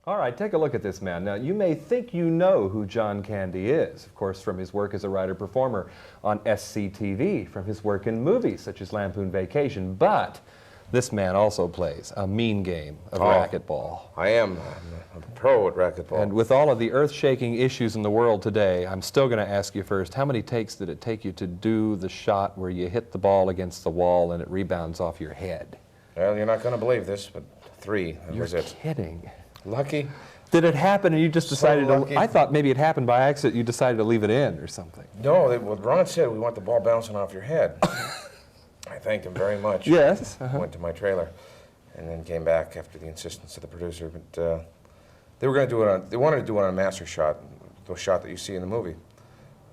All right, take a look at this man. Now, you may think you know who John Candy is, of course, from his work as a writer-performer on SCTV, from his work in movies such as Lampoon Vacation, but this man also plays a mean game of racquetball. I am. I'm a pro at racquetball. And with all of the earth-shaking issues in the world today, I'm still going to ask you first, how many takes did it take you to do the shot where you hit the ball against the wall and it rebounds off your head? Well, you're not going to believe this, but 3. That was it. You're kidding. Lucky? Did it happen and you just decided So to... I thought maybe it happened by accident. You decided to leave it in or something. No, what Ron said, we want the ball bouncing off your head. I thanked him very much. Yes. Went to my trailer and then came back after the insistence of the producer. But they were going to do it on... They wanted to do it on a master shot, the shot that you see in the movie.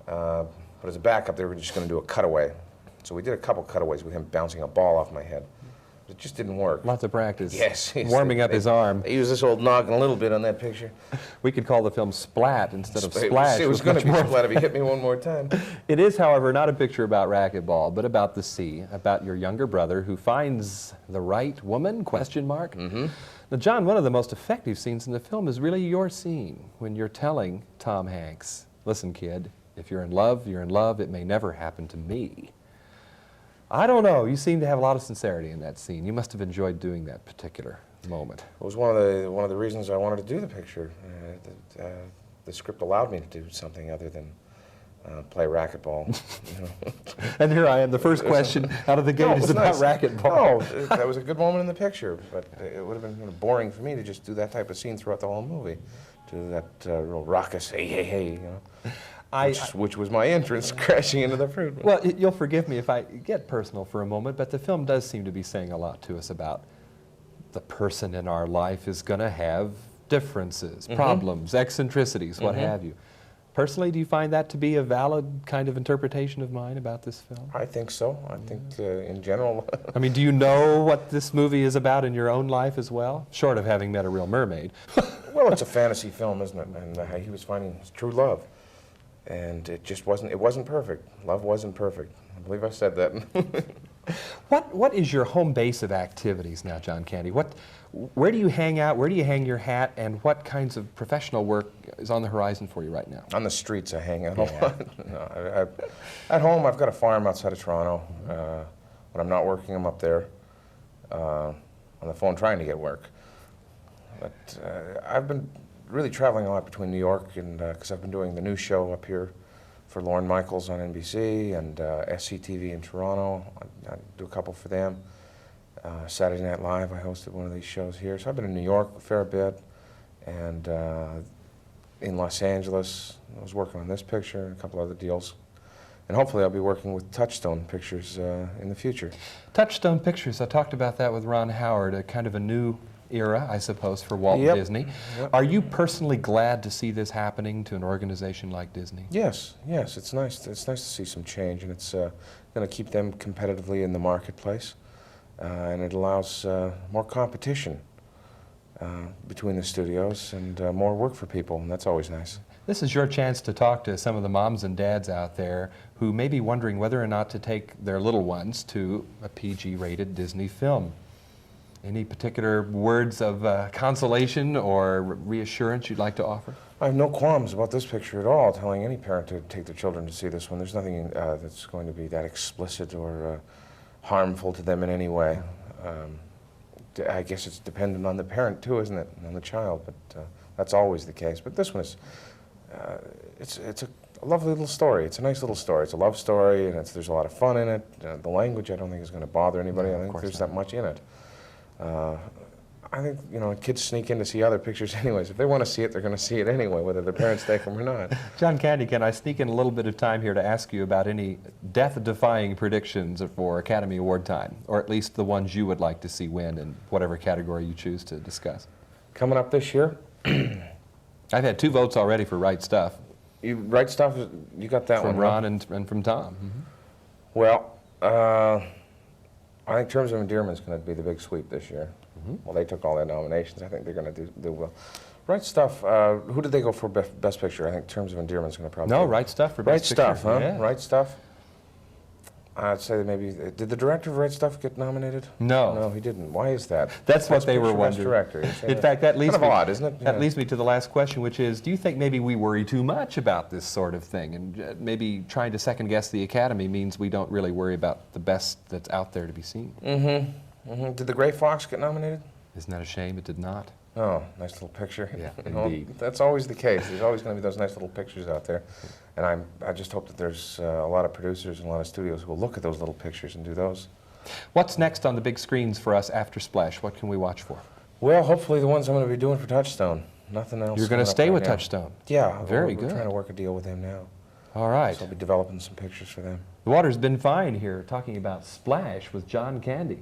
But as a backup, they were just going to do a cutaway. So we did a couple cutaways with him bouncing a ball off my head. It just didn't work. Lots of practice. Yes. Warming up his arm. They used this old noggin a little bit on that picture. We could call the film Splat instead of Splash. It was going to be Splat if he hit me one more time. It is, however, not a picture about racquetball, but about the sea, about your younger brother who finds the right woman, question mark. Mm-hmm. Now, John, one of the most effective scenes in the film is really your scene when you're telling Tom Hanks, listen, kid, if you're in love, you're in love. It may never happen to me. I don't know. You seem to have a lot of sincerity in that scene. You must have enjoyed doing that particular moment. It was one of the reasons I wanted to do the picture. The script allowed me to do something other than play racquetball. You know. And here I am. The first question out of the gate is about racquetball. No, that was a good moment in the picture, but it would have been boring for me to just do that type of scene throughout the whole movie. Do that real raucous, hey, hey, hey, you know. Which was my entrance, crashing into the fruit. Well, you'll forgive me if I get personal for a moment, but the film does seem to be saying a lot to us about the person in our life is going to have differences, problems, eccentricities, what have you. Personally, do you find that to be a valid kind of interpretation of mine about this film? I think so. I think in general... I mean, do you know what this movie is about in your own life as well? Short of having met a real mermaid. Well, it's a fantasy film, isn't it? And he was finding his true love. And it just wasn't, it wasn't perfect. Love wasn't perfect. I believe I said that. What is your home base of activities now, John Candy? Where do you hang out? Where do you hang your hat? And what kinds of professional work is on the horizon for you right now? On the streets I hang out a lot. No, at home I've got a farm outside of Toronto. When I'm not working, I'm up there on the phone trying to get work. But I've been really traveling a lot between New York and, because I've been doing the news show up here for Lorne Michaels on NBC and SCTV in Toronto. I do a couple for them. Saturday Night Live, I hosted one of these shows here. So I've been in New York a fair bit and in Los Angeles. I was working on this picture and a couple other deals. And hopefully I'll be working with Touchstone Pictures in the future. Touchstone Pictures, I talked about that with Ron Howard, a kind of a new era, I suppose, for Walt Disney. Are you personally glad to see this happening to an organization like Disney? Yes, yes, it's nice. It's nice to see some change, and it's going to keep them competitively in the marketplace, and it allows more competition between the studios and more work for people, and that's always nice. This is your chance to talk to some of the moms and dads out there who may be wondering whether or not to take their little ones to a PG-rated Disney film. Any particular words of consolation or reassurance you'd like to offer? I have no qualms about this picture at all, telling any parent to take their children to see this one. There's nothing that's going to be that explicit or harmful to them in any way. I guess it's dependent on the parent too, isn't it, and on the child, but that's always the case. But this one is, it's a lovely little story. It's a nice little story. It's a love story, and there's a lot of fun in it. The language I don't think is going to bother anybody. No, I think there's that much in it. I think, you know, kids sneak in to see other pictures anyways. If they want to see it, they're going to see it anyway, whether their parents take them or not. John Candy, can I sneak in a little bit of time here to ask you about any death-defying predictions for Academy Award time, or at least the ones you would like to see win in whatever category you choose to discuss? Coming up this year? I've had 2 votes already for Right Stuff. Right Stuff, you got that one, from Ron and from Tom. Well, I think Terms of Endearment is going to be the big sweep this year. Well, they took all their nominations. I think they're going to do well. Right Stuff, who did they go for Best Picture? I think Terms of Endearment is going to probably... No, Right Stuff for Best Picture. Right Stuff, huh? Yeah. Right Stuff. I'd say that maybe, did the director of Red Stuff get nominated? No. No, he didn't. Why is that? That's what Best they were Picture, Best wondering. Director. You're saying In fact, that leads kind of me, odd, isn't it? That Yeah. leads me to the last question, which is, do you think maybe we worry too much about this sort of thing? And maybe trying to second guess the Academy means we don't really worry about the best that's out there to be seen. Did The Gray Fox get nominated? Isn't that a shame it did not? Oh, nice little picture. Yeah, Well, indeed. that's always the case. There's always going to be those nice little pictures out there. And I just hope that there's a lot of producers and a lot of studios who will look at those little pictures and do those. What's next on the big screens for us after Splash? What can we watch for? Well, hopefully the ones I'm going to be doing for Touchstone. Nothing else. You're going to coming up stay right with now. Touchstone? Yeah. Very we're good. trying to work a deal with them now. All right. So I'll be developing some pictures for them. The water's been fine here, talking about Splash with John Candy.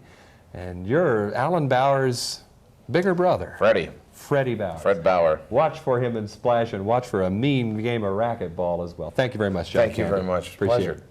And you're Alan Bauer's bigger brother, Freddie Bauer. Fred Bauer. Watch for him in Splash and watch for a mean game of racquetball as well. Thank you very much, John Thank you Candy. very much. Appreciate Pleasure. it.